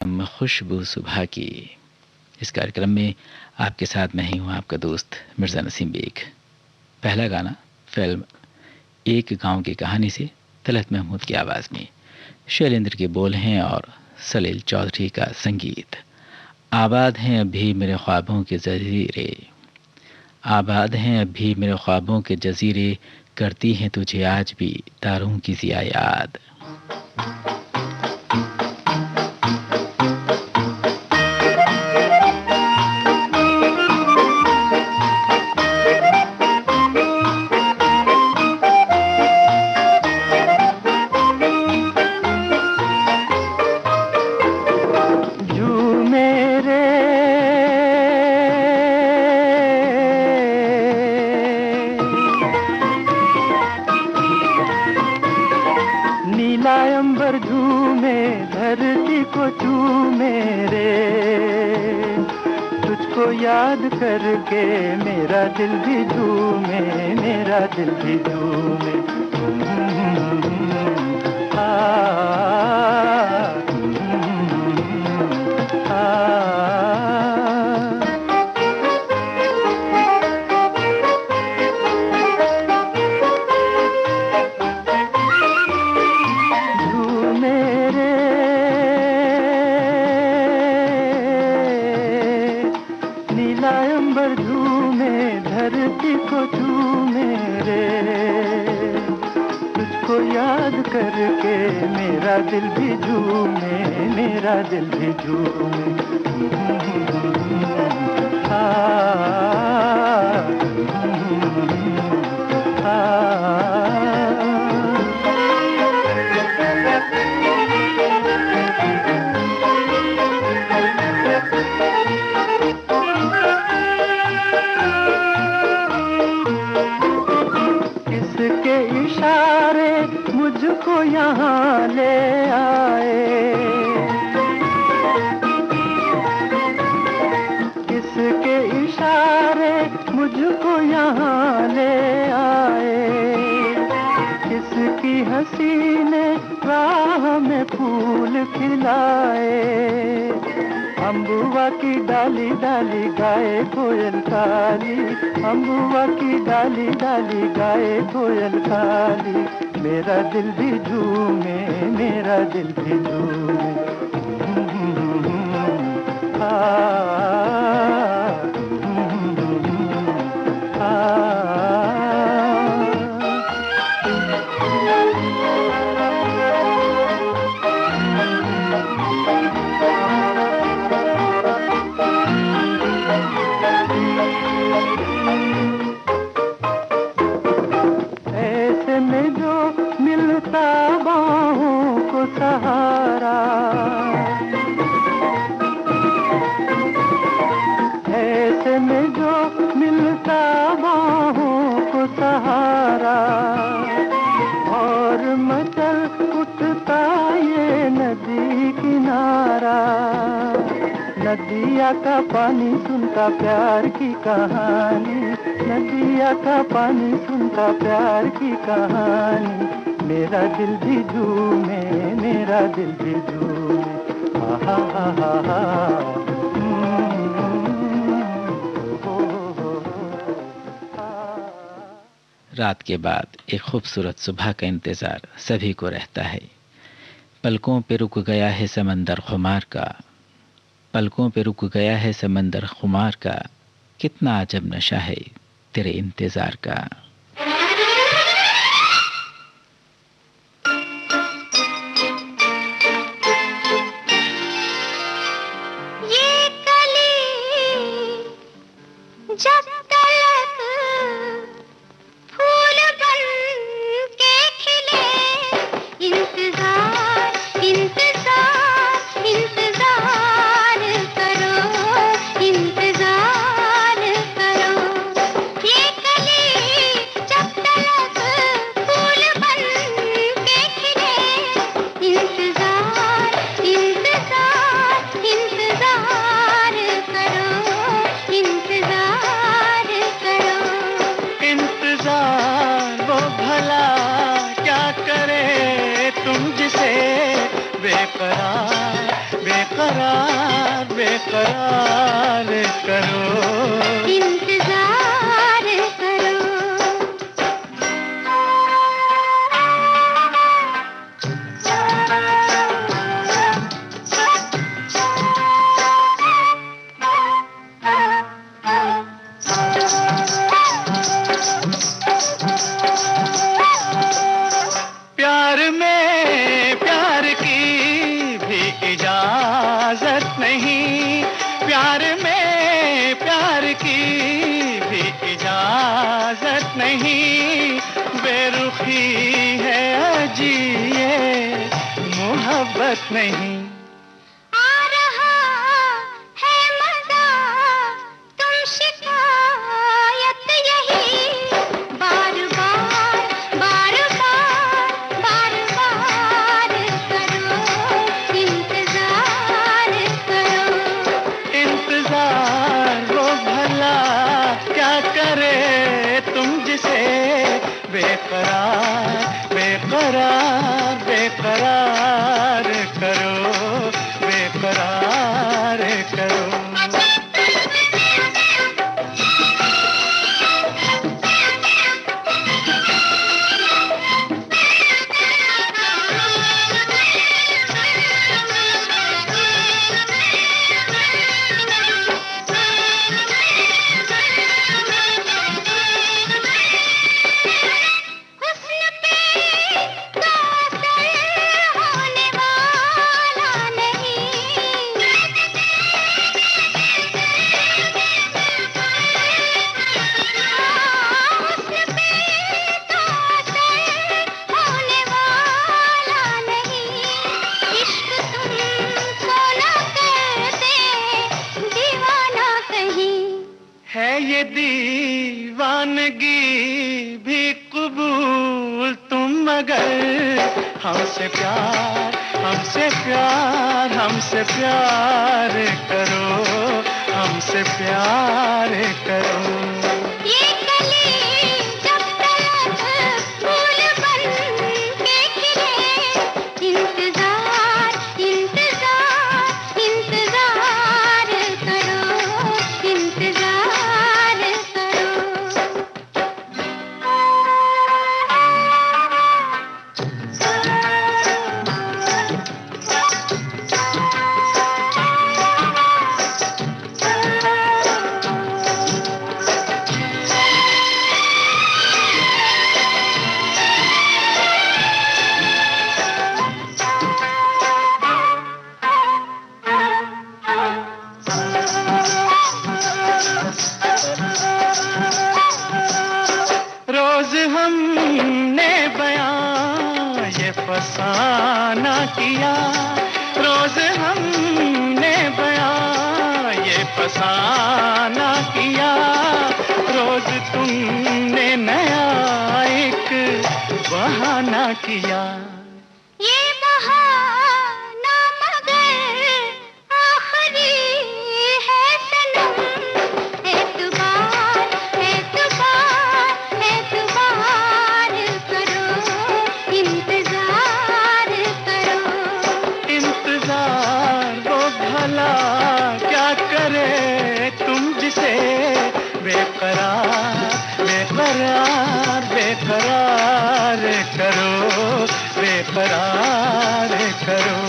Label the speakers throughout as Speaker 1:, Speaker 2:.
Speaker 1: कार्यक्रम खुशबू सुबह की। इस कार्यक्रम में आपके साथ मैं ही हूँ, आपका दोस्त मिर्ज़ा नसीम बेग। पहला गाना फिल्म एक गांव की कहानी से तलत महमूद की आवाज़ में, शैलेंद्र के बोल हैं और सलील चौधरी का संगीत। आबाद हैं अब भी मेरे ख्वाबों के जजीरे, आबाद हैं अब भी मेरे ख्वाबों के जजीरे, करती हैं तुझे आज भी तारों की ज़िया याद।
Speaker 2: याद करके मेरा दिल भी झूमे, मेरा दिल भी झूमे। करके मेरा दिल भी झूमे, मेरा दिल भी झूमे। किसके इशारे मुझको यहाँ ले आए, किसके इशारे मुझको यहाँ ले आए, किसकी हसीने राह में फूल खिलाए। अम्बुआ की डाली डाली गाए कोयल काली, अम्बुआ की डाली डाली गाए कोयल काली। मेरा दिल भी झूमे, मेरा दिल भी झूमे। ऐसे में जो मिलता बाहों को सहारा, ऐसे में जो मिलता बाहों को सहारा, और मचल उठता ये नदी किनारा। नदिया का पानी सुनता प्यार की कहानी, नदिया का पानी सुनता प्यार की कहानी। मेरा दिल भी झूमे, मेरा दिल भी झूमे। हा हा हा हा।
Speaker 1: रात के बाद एक खूबसूरत सुबह का इंतज़ार सभी को रहता है। पलकों पे रुक गया है समंदर खुमार का, पलकों पे रुक गया है समंदर खुमार का, कितना अजब नशा है तेरे इंतज़ार का।
Speaker 3: ये कली जब तलक फूल बन के खिले, इंतजार इंतजार इंतजार करो, इंतजार करो। ये कली जब तलक फूल बन के खिले, इंतजार इंतजार इंतजार करो, इंतजार करो।
Speaker 2: इंतजार वो भला क्या करे तुम जिसे बेकरार बेकरार बेकरार बेकरार करो,
Speaker 3: इंतजार करो।
Speaker 2: प्यार में प्यार की भी इजाजत नहीं, प्यार में प्यार की भी इजाजत नहीं, बेरुखी है अजी ये मोहब्बत नहीं।
Speaker 3: आ रहा है मजा, तुम शिकायत यही, बार बार बार बार बार बार करो, इंतजार करो।
Speaker 2: इंतजार वो भला क्या करे तुम जिसे बेकरार बेकरार बेकरार करो, बेकरार करो।
Speaker 3: हुस्न पे तो असर होने वाला नहीं, हुस्न पे तो असर होने वाला नहीं, इश्क तुमको न कर दे दीवाना कहीं।
Speaker 2: है ये दीवानगी भी कबूल तुम मगर हमसे प्यार हमसे प्यार हमसे प्यार करो, हमसे प्यार करो।
Speaker 3: ये कली जब तक फूल बन के खिले, इंतजार इंतजार इंतजार करो, इंतजार करो।
Speaker 2: रोज हमने बयां ये फसाना किया, रोज हमने बयां ये फसाना किया, रोज तुमने नया एक बहाना किया।
Speaker 3: ये बहाना मगर आखिरी है सनम, एतबार एतबार एतबार करो, इंतजार करो।
Speaker 2: इंतजार वो भला क्या करे तुम जिसे बेकरार बेकरार बेकरार करो, बेकरार करो।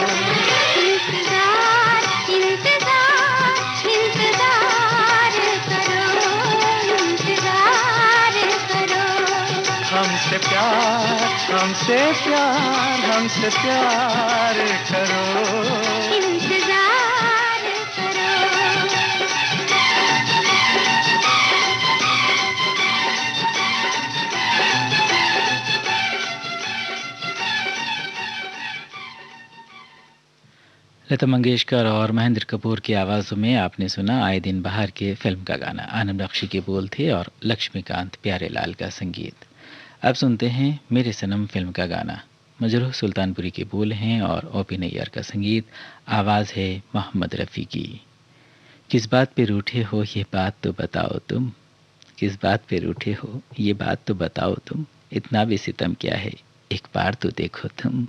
Speaker 3: इंतजार इंतजार इंतजार करो, इंतजार करो।
Speaker 2: हमसे प्यार हमसे प्यार हमसे प्यार करो।
Speaker 3: इंतजार करो।
Speaker 1: लता मंगेशकर और महेंद्र कपूर की आवाज़ों में आपने सुना आए दिन बहार के फिल्म का गाना। आनंद बख्शी के बोल थे और लक्ष्मीकांत प्यारेलाल का संगीत। अब सुनते हैं मेरे सनम फिल्म का गाना। मजरूह सुल्तानपुरी के बोल हैं और ओपी नैयर का संगीत, आवाज़ है मोहम्मद रफ़ी की। किस बात पे रूठे हो ये बात तो बताओ तुम, किस बात पे रूठे हो ये बात तो बताओ तुम, इतना भी सितम क्या है एक बार तो देखो तुम।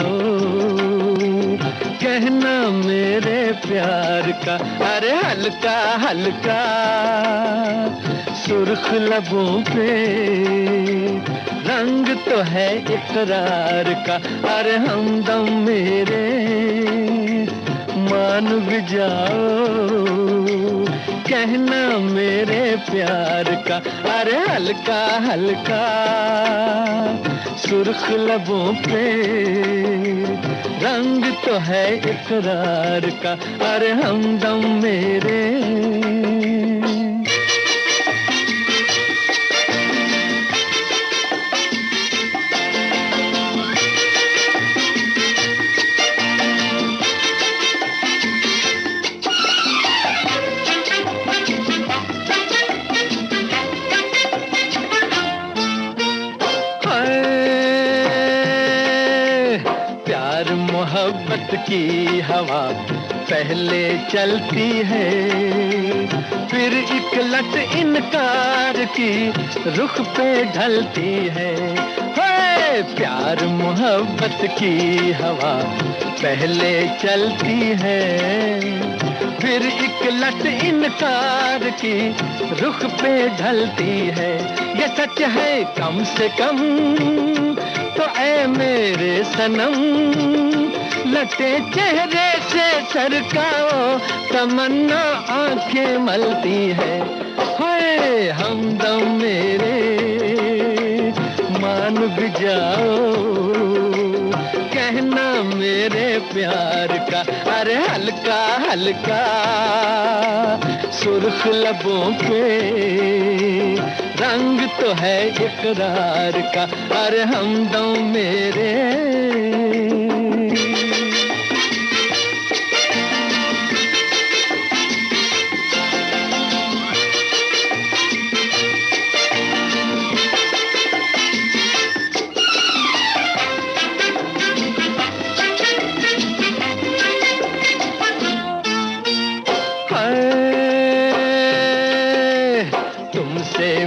Speaker 2: जाओ, कहना मेरे प्यार का, अरे हल्का हल्का सुर्ख लबों पे रंग तो है इकरार का, अरे हमदम मेरे मान भी जाओ, कहना मेरे प्यार का, अरे हल्का हल्का सुर्ख लबों पे रंग तो है इकरार का, अरे हमदम मेरे। मोहब्बत की हवा पहले चलती है, फिर एक लट इनकार की रुख पे ढलती है। प्यार मोहब्बत की हवा पहले चलती है, फिर एक लट इनकार की रुख पे ढलती है। ये सच है कम से कम तो ऐ मेरे सनम, लटे चेहरे से सरकाओ तमन्ना आंखें मलती है। हाय हमदम मेरे मान भी जाओ, कहना मेरे प्यार का, अरे हल्का हल्का सुर्ख लबों पे रंग तो है इकरार का, अरे हमदम मेरे।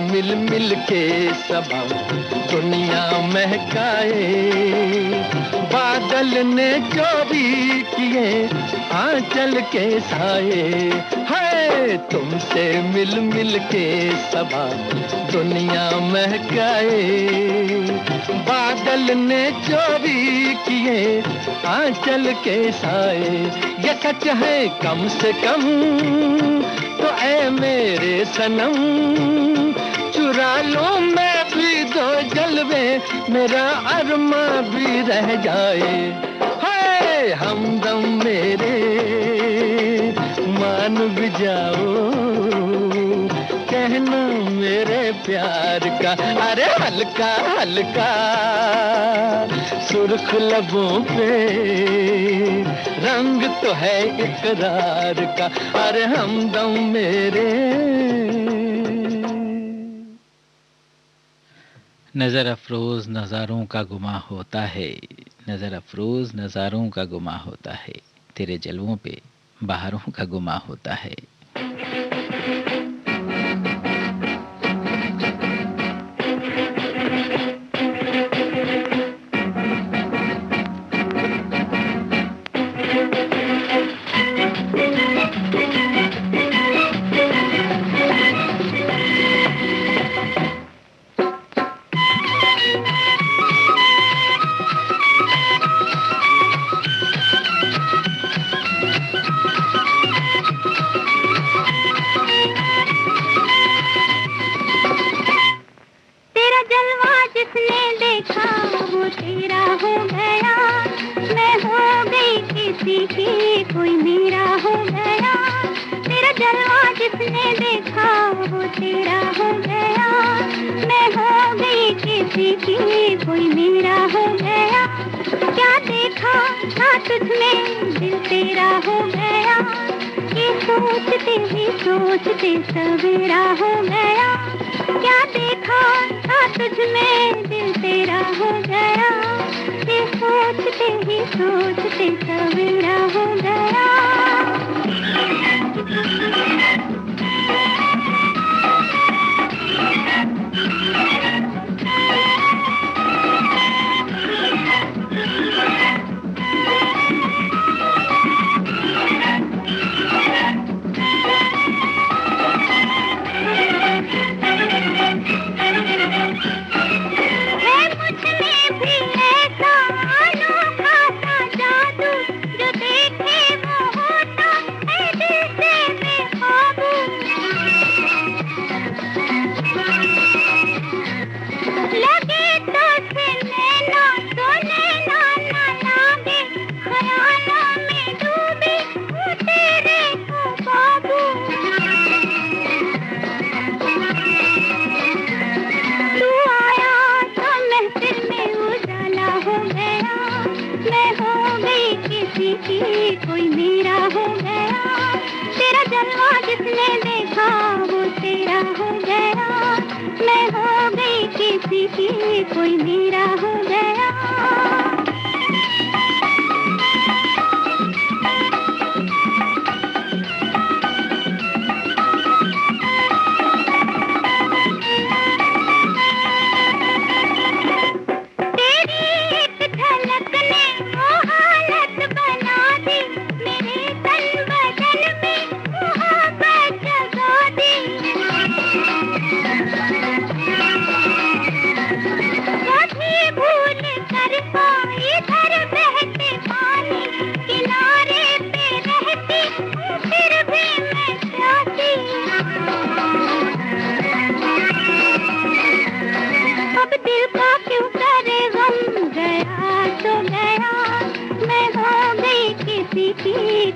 Speaker 2: मिल मिल के सबा दुनिया महकाए, बादल ने जो भी किए आंचल के साए। है तुमसे मिल मिल के सबा दुनिया महकाए, बादल ने जो भी किए आंचल के साए। ये सच है कम से कम तो ऐ मेरे सनम, चुरा लो मैं भी दो जलवे, मेरा अरमा भी रह जाए। हाय हमदम मेरे मान भी जाओ, कहना मेरे प्यार का, अरे हल्का हल्का सुर्ख लबों पे रंग तो है इकरार का, अरे हमदम मेरे।
Speaker 1: नज़र अफरोज़ नज़ारों का गुमा होता है, नज़र अफरोज़ नज़ारों का गुमा होता है, तेरे जलवों पे बहारों का गुमा होता है।
Speaker 3: सोचते सवेरा हो गया, क्या देखा था तुझ में दिल तेरा हो गया, ये सोचते ही सोचते सवेरा हो गया। किसी की कोई मेरा हो गया। तेरा जलवा जिसने देखा वो तेरा हो गया। मैं हो गई किसी की कोई मेरा हो गया।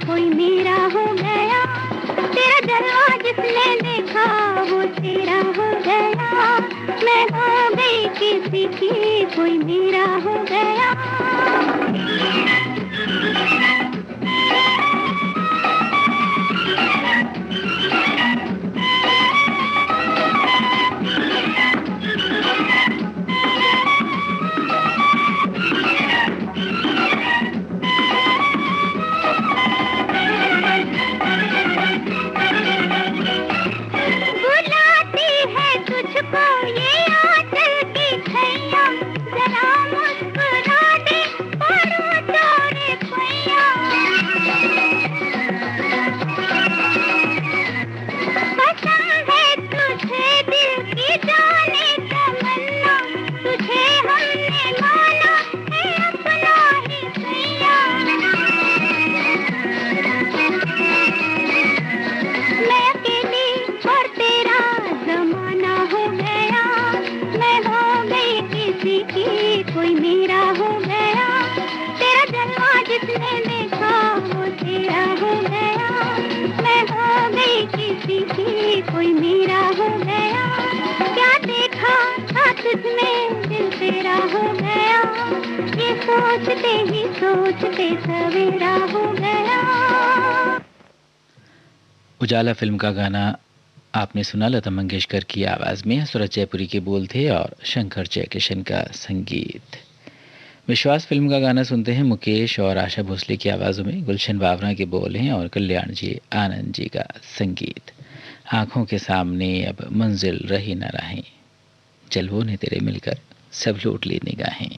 Speaker 3: कोई मेरा हो गया। तेरा जलवा जिसने देखा वो तेरा हो गया। मैं हो गई किसी की कोई मेरा हो गया। कोई मेरा हो गया। तेरा जलवा जिसने देखा वो तेरा हो गया। मैं हो गई किसी की कोई मेरा हो गया। क्या देखा था तुझमें दिल तेरा हो गया। ये सोचते ही सोचते सवेरा हो गया।
Speaker 1: उजाला फिल्म का गाना आपने सुना, लता मंगेशकर की आवाज़ में। सूरज जयपुरी के बोल थे और शंकर जयकिशन का संगीत। विश्वास फिल्म का गाना सुनते हैं मुकेश और आशा भोसले की आवाज़ों में। गुलशन बावरा के बोल हैं और कल्याण जी आनंद जी का संगीत। आंखों के सामने अब मंजिल रही न रहें, जलवों ने तेरे मिलकर सब लूट ली निगाहें।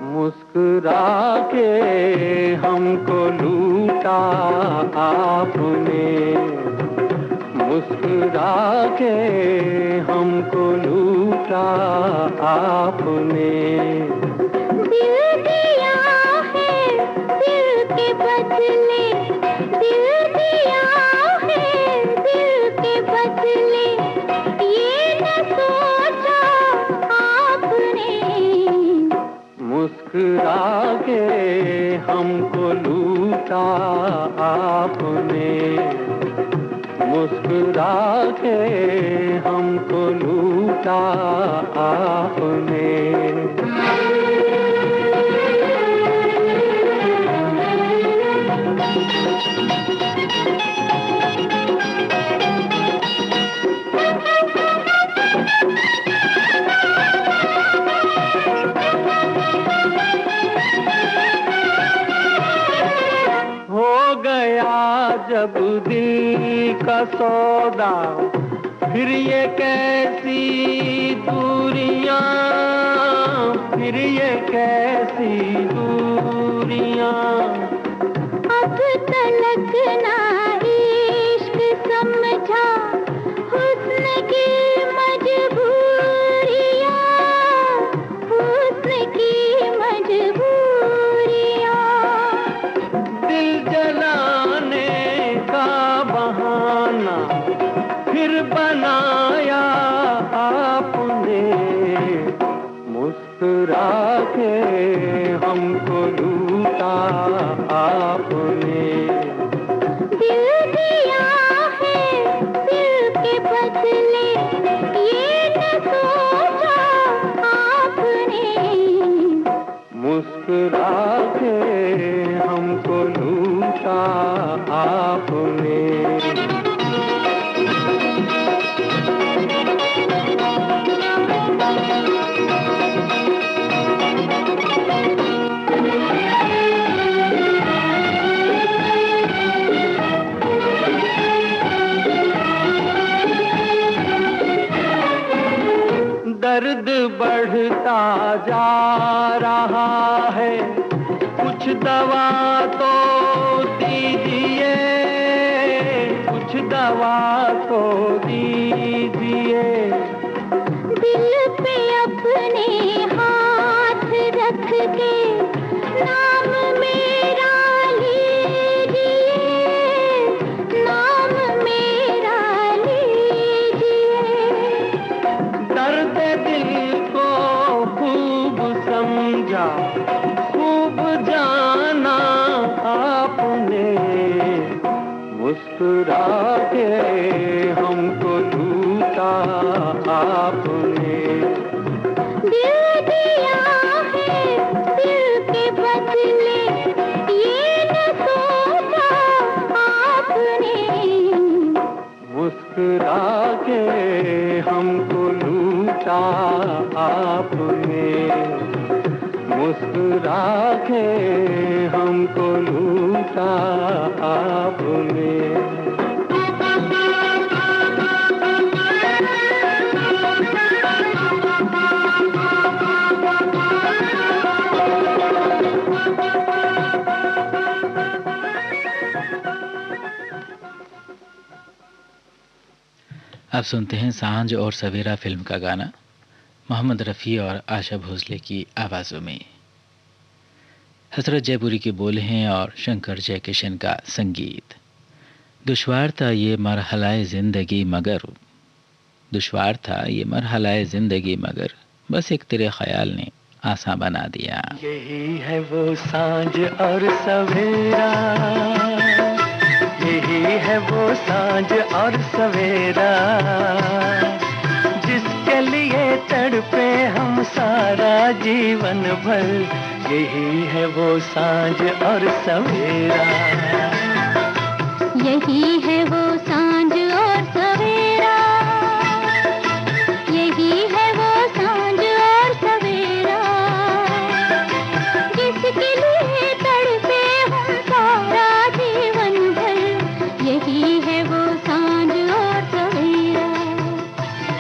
Speaker 2: मुस्कुरा के हमको लूटा आपने, मुस्कुरा के हमको लूटा आपने।
Speaker 3: दिल दिया है दिल के बदले, दिल दिया है दिल के बदले, ये न सोचा आपने।
Speaker 2: मुस्कुरा के हमको लूटा आपने, मुस्कुरा के हमको लूटा आपने। जब दिल का सौदा फिर ये कैसी दूरियां, फिर ये कैसी दूरियां।
Speaker 3: अब तलक ना इश्क समझा हुस्न की मजबूरियां, हुस्न की मजबूरियां।
Speaker 2: दिल जलाने फिर बनाया आपने, मुस्कुरा के हमको लूटा आपने।
Speaker 3: दिल दिया है दिल के बदले, ये न सोचा आपने,
Speaker 2: मुस्कुरा के हमको लूटा आपने। दर्द बढ़ता जा रहा है, कुछ दवा तो दीजिए, कुछ दवा तो दीजिए।
Speaker 3: दिल पे अपने हाथ रख के नाम मेरा लीजिए, नाम मेरा लीजिए।
Speaker 2: दर्द दिल को खूब समझा, खूब जाना आपने, मुस्कुरा के हमको लूटा आपने।
Speaker 3: दिल दिया है दिल के बदले, ये न सोचा आपने,
Speaker 2: मुस्कुरा के हमको लूटा आपने, मुस्कुरा के हमको लूटा आपने।
Speaker 1: अब सुनते हैं सांझ और सवेरा फिल्म का गाना मोहम्मद रफ़ी और आशा भोसले की आवाज़ों में। हसरत जयपुरी के बोल हैं और शंकर जयकिशन का संगीत। दुश्वार था ये मरहलाए ज़िंदगी मगर, दुश्वार था ये मरहलाए ज़िंदगी मगर, बस एक तेरे ख्याल ने आसान बना दिया।
Speaker 2: यही है वो सांझ और सवेरा, यही है वो सांझ और सवेरा, जिसके लिए तड़पे हम सारा जीवन भर। यही है वो सांझ और सवेरा,
Speaker 3: यही है वो सांझ और सवेरा, यही है वो सांझ और सवेरा, जिसके लिए तड़पे हम सारा जीवन भर। यही है वो सांझ और सवेरा।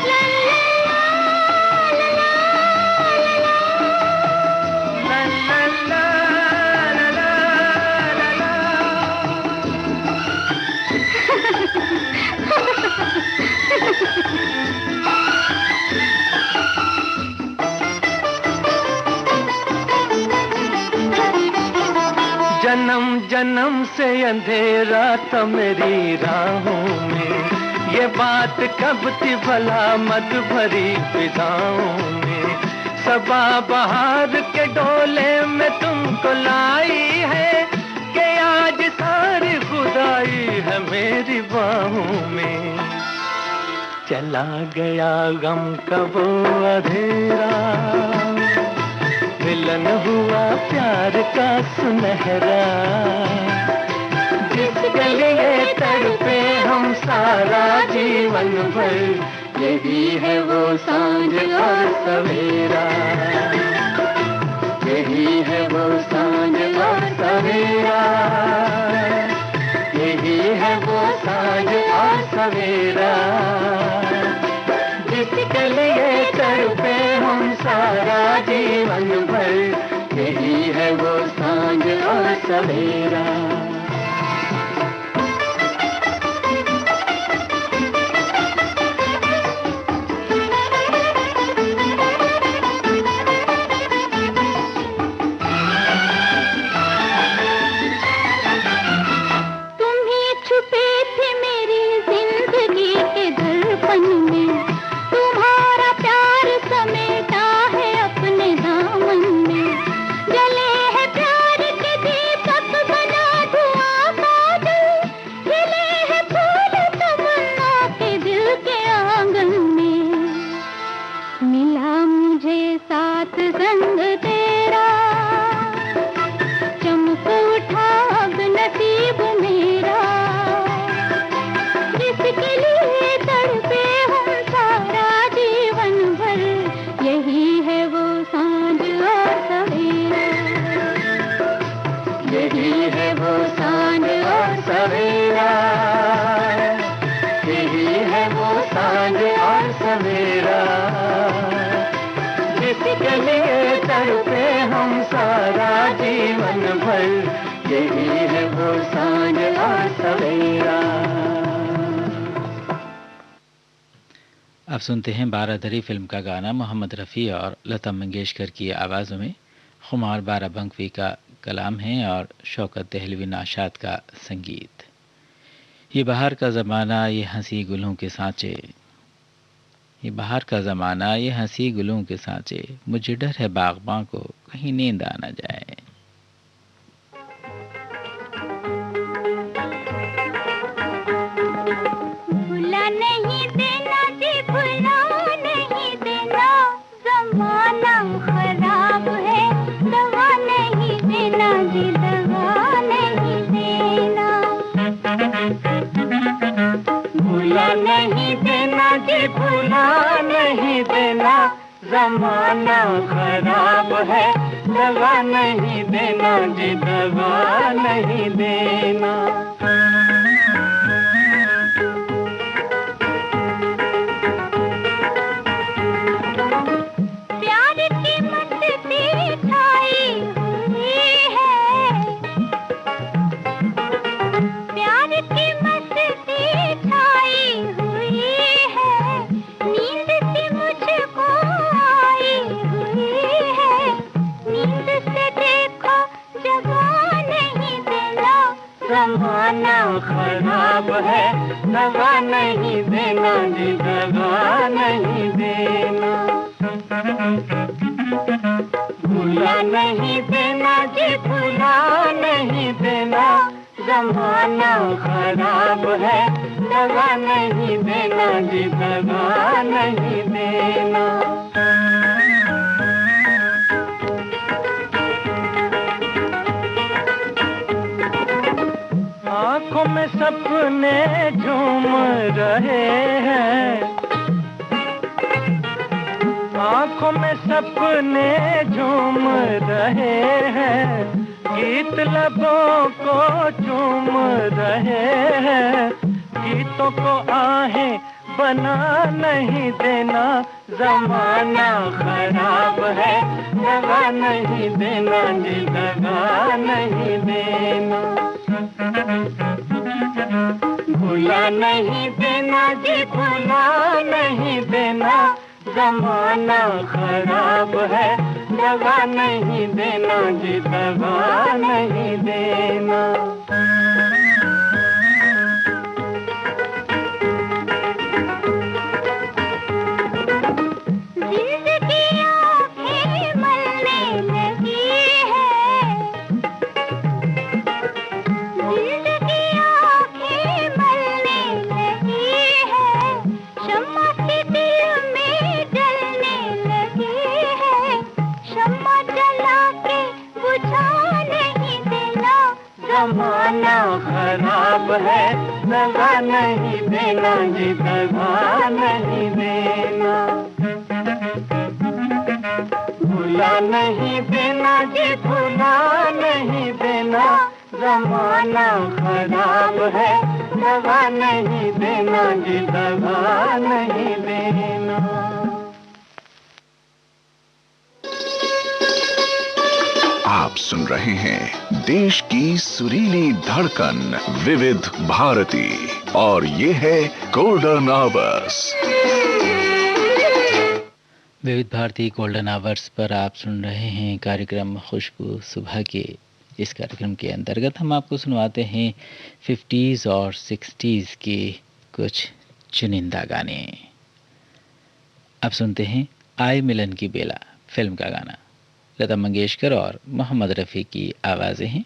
Speaker 3: ला ला ला
Speaker 2: जन्म जन्म से अंधेरा था मेरी राहों में, ये बात कब थी भला मत भरी फिजाओं में। सबा बहार के डोले में तुमको लाई है, कि आज सारी खुदाई है मेरी बाहों में। चला गया गम का वो अंधेरा, मिलन हुआ प्यार का सुनहरा, जिसके लिए तड़पे हम सारा जीवन भर। यही है वो सांझ और सवेरा, यही है वो सांझ और सवेरा, यही है वो सांझ और सवेरा, जिसके लिए तड़पे हम सारा जीवन भर। यही है वो सांझ और सवेरा।
Speaker 3: तुम ही छुपे थे मेरी जिंदगी के दर
Speaker 1: अब सुनते हैं बारादरी फिल्म का गाना मोहम्मद रफ़ी और लता मंगेशकर की आवाज़ों में। खुमार बाराबंकवी का कलाम है और शौकत दहलवी नाशाद का संगीत। ये बहार का ज़माना ये हंसी गुलों के सांचे, ये बहार का ज़माना ये हंसी गुलों के सांचे, मुझे डर है बागबां को कहीं नींद आ न जाए।
Speaker 3: भुला नहीं देना जी, भुला नहीं देना, ज़माना खराब है, दवा नहीं देना जी, दवा नहीं देना।
Speaker 2: भुला नहीं देना जी, भुला नहीं देना, ज़माना खराब है, दवा नहीं देना जी, दवा नहीं देना।
Speaker 3: प्यार की मस्ती छाई हुई है, प्यार की मस्ती छाई हुई है, नींद सी मुझको आई हुई है, नींद से देखो जगा नहीं देना,
Speaker 2: ज़माना खराब है, दवा नहीं देना जी, दवा नहीं देना। भुला नहीं देना जी, भुला नहीं देना, ज़माना खराब है, दवा नहीं देना जी, दवा नहीं देना। आँखों में सपने झूम रहे हैं, आँखों में सपने झूम रहे हैं, गीत लबों को चूम रहे हैं, गीतों को आहें बना नहीं देना, ज़माना खराब है, दवा नहीं देना जी, दवा नहीं देना। भुला नहीं देना जी, भुला नहीं देना, ज़माना खराब है, दवा नहीं देना जी, दवा नहीं देना।
Speaker 3: जिंदगी आँखें मलने लगी है, जिंदगी आँखें मलने लगी है, शम्मा सी दिल में जलने लगी है, शम्मा जला के बुझा नहीं देना,
Speaker 2: ज़माना खराब है, दवा नहीं देना जी, दवा नहीं देना। भुला नहीं देना जी, भुला नहीं देना, ज़माना खराब है, दवा नहीं देना जी, दवा नहीं देना।
Speaker 4: आप सुन रहे हैं देश की सुरीली धड़कन विविध भारती और ये है गोल्डन आवर्स।
Speaker 1: विविध भारती गोल्डन आवर्स पर आप सुन रहे हैं कार्यक्रम खुशबू सुबह के। इस कार्यक्रम के अंतर्गत हम आपको सुनवाते हैं 50s और 60s के कुछ चुनिंदा गाने। अब सुनते हैं आए मिलन की बेला फिल्म का गाना। लता मंगेशकर और मोहम्मद रफ़ी की आवाज़ें हैं,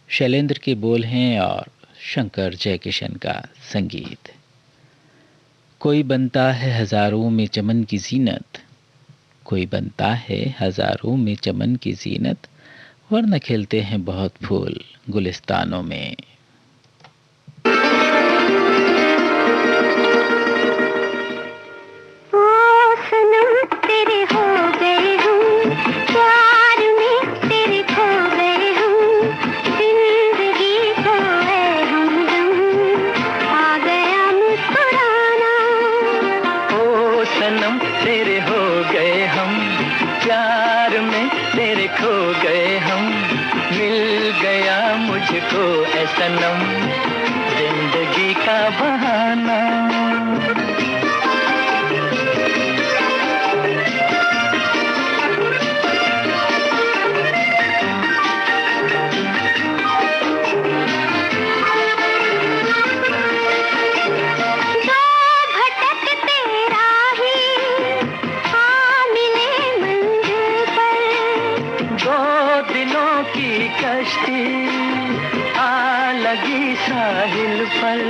Speaker 1: शैलेंद्र के बोल हैं और शंकर जयकिशन का संगीत। कोई बनता है हज़ारों में चमन की ज़ीनत, कोई बनता है हज़ारों में चमन की ज़ीनत, वरना खिलते हैं बहुत फूल गुलिस्तानों में।
Speaker 2: जिंदगी का बहाना जागी साहिल पर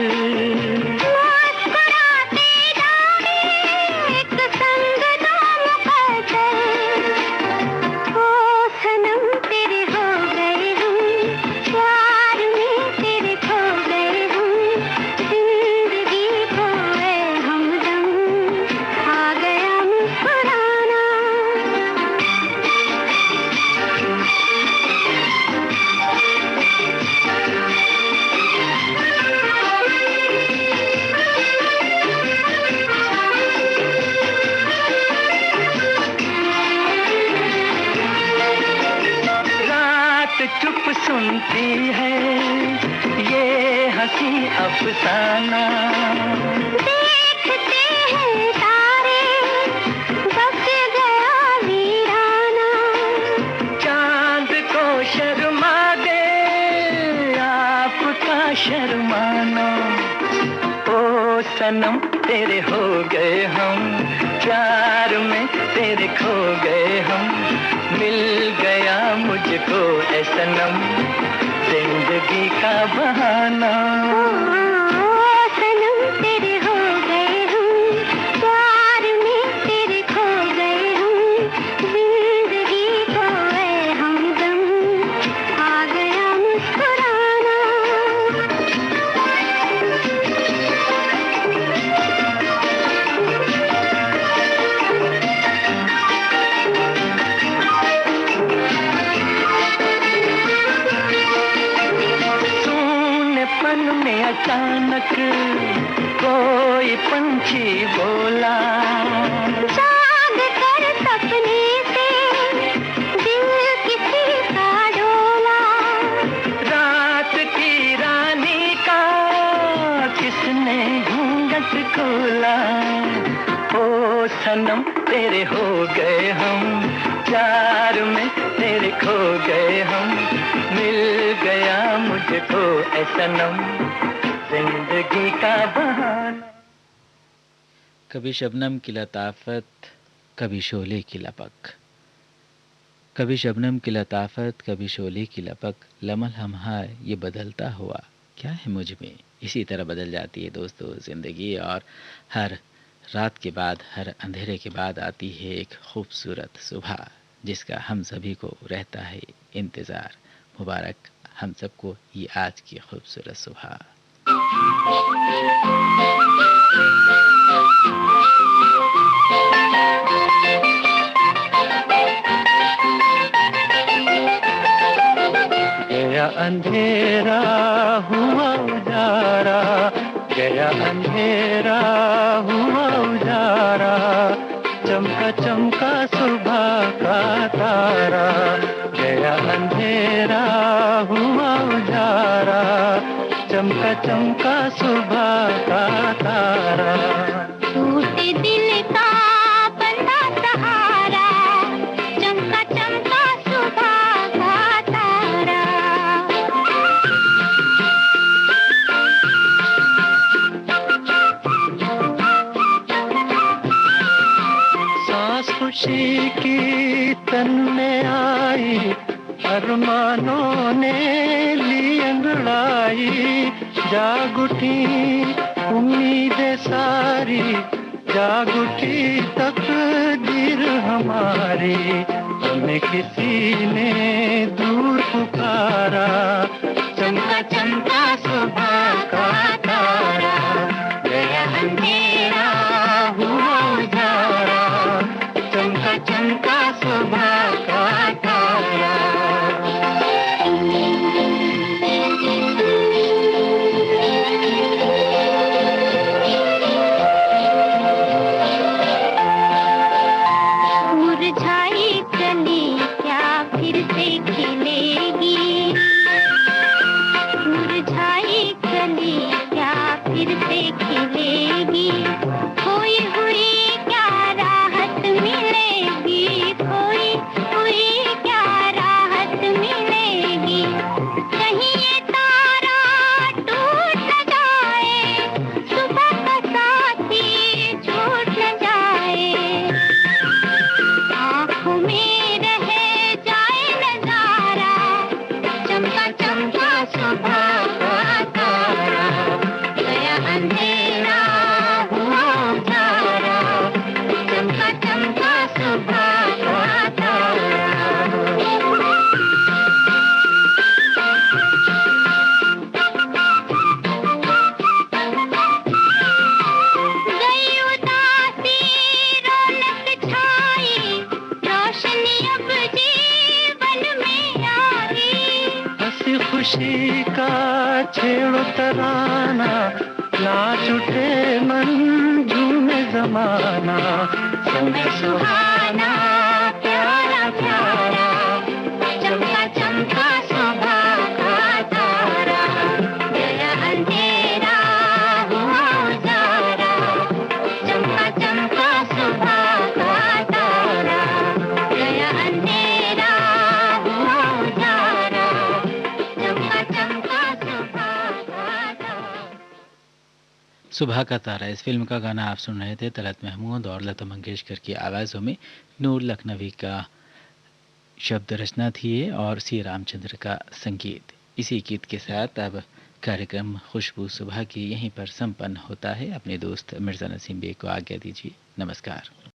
Speaker 3: मुस्कुराते जाए एक संग दो मुकद्दर। ओ सनम तेरे हो गए हम, प्यार में तेरे खो गए हम, जिंदगी खोए हमदम, आ गया मुस्कुराना।
Speaker 2: रात चुप सुनती है ये हंसी अफसाना।
Speaker 3: देखते हैं तारे बस गया वीराना।
Speaker 2: चांद को शर्मा दे आपका शर्माना। ओ सनम तेरे हो गए हम, प्यार में तेरे खो गए हम, मिल गया मुझको ऐ सनम जिंदगी का बहाना।
Speaker 3: ओ सनम तेरे हो गए हम, प्यार में तेरे खो गए हम, जिंदगी खोए हमदम, आ गया मुस्कुराना।
Speaker 2: सूनेपन में अचानक कोई पंछी बोला।
Speaker 3: जाग कर सपने से दिल किसी का डोला।
Speaker 2: रात की रानी का किसने घूंघट खोला। ओ सनम तेरे हो गए हम, प्यार में तेरे खो गए हम, मिल गया मुझको ऐ सनम जिंदगी का बहाना।
Speaker 1: कभी शबनम की लताफत, कभी शोले की लपक। कभी शबनम की लताफत, कभी शोले की लपक, लमल हमहार ये बदलता हुआ क्या है मुझ में। इसी तरह बदल जाती है दोस्तों ज़िंदगी, और हर रात के बाद, हर अंधेरे के बाद आती है एक खूबसूरत सुबह, जिसका हम सभी को रहता है इंतज़ार। मुबारक हम सबको ये आज की खूबसूरत सुबह।
Speaker 2: गया अंधेरा हुआ उजारा, गया अंधेरा हुआ उजारा, चमका चमका सुबह का तारा। गया अंधेरा हुआ उजारा, चमका चमका सुबह का तारा।
Speaker 3: टूटे दिल का बंधा सहारा, चमका चमका सुबह का तारा।
Speaker 2: सांस खुशी की तन में आई, अरमानों ने ली अंगड़ाई। जाग उठी उम्मीदें सारी, जाग उठी तकदीर हमारी। हमें किसी ने दूर पुकारा, चमका चमका सुबह का तारा। गया अंधेरा हुआ उजारा, चमका चमका सुबह का तारा।
Speaker 3: मुरझाई कली क्या फिर से खिलेगी, मुरझाई कली क्या फिर से खिलेगी। खोई हुई क्या राहत मिलेगी, खोई हुई क्या राहत मिलेगी। कहीं ये तारा टूट न जाए, सुबह का साथी छूट न जाए। आँखों में रह जाए नजारा, चमका चमका सुबह का
Speaker 2: तराना, नाच उठे मन झूमे जमाना, समय सुहाना प्यारा प्यारा, चमका चमका सुबह का तारा, गया अंधेरा हुआ उजारा, चमका चमका सुबह का तारा, गया अंधेरा हुआ उजारा, चमका चमका सुबह का तारा।
Speaker 1: सुबह का तारा इस फिल्म का गाना आप सुन रहे थे तलत महमूद और लता मंगेशकर की आवाज़ों में। नूर लखनवी का शब्द रचना थी ये और सी रामचंद्र का संगीत। इसी गीत के साथ अब कार्यक्रम खुशबू सुबह की यहीं पर संपन्न होता है। अपने दोस्त मिर्ज़ा नसीम बेग को आज्ञा दीजिए। नमस्कार।